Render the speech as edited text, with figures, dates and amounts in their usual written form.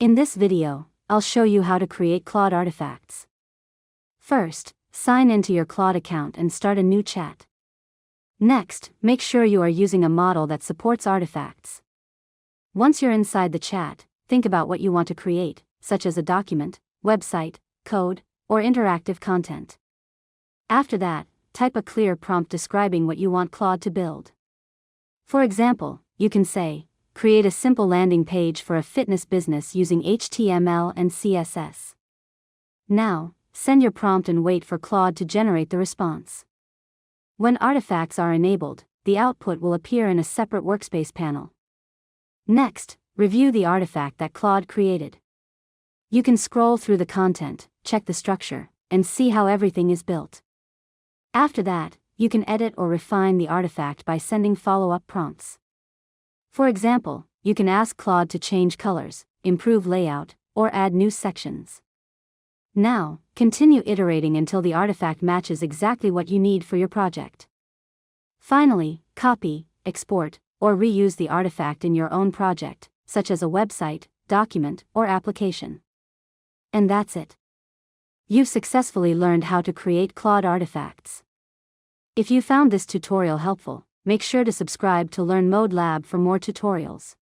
In this video, I'll show you how to create Claude Artifacts. First, sign into your Claude account and start a new chat. Next, make sure you are using a model that supports artifacts. Once you're inside the chat, think about what you want to create, such as a document, website, code, or interactive content. After that, type a clear prompt describing what you want Claude to build. For example, you can say, create a simple landing page for a fitness business using HTML and CSS. Now, send your prompt and wait for Claude to generate the response. When artifacts are enabled, the output will appear in a separate workspace panel. Next, review the artifact that Claude created. You can scroll through the content, check the structure, and see how everything is built. After that, you can edit or refine the artifact by sending follow-up prompts. For example, you can ask Claude to change colors, improve layout, or add new sections. Now, continue iterating until the artifact matches exactly what you need for your project. Finally, copy, export, or reuse the artifact in your own project, such as a website, document, or application. And that's it. You've successfully learned how to create Claude artifacts. If you found this tutorial helpful, make sure to subscribe to Learn Mode Lab for more tutorials.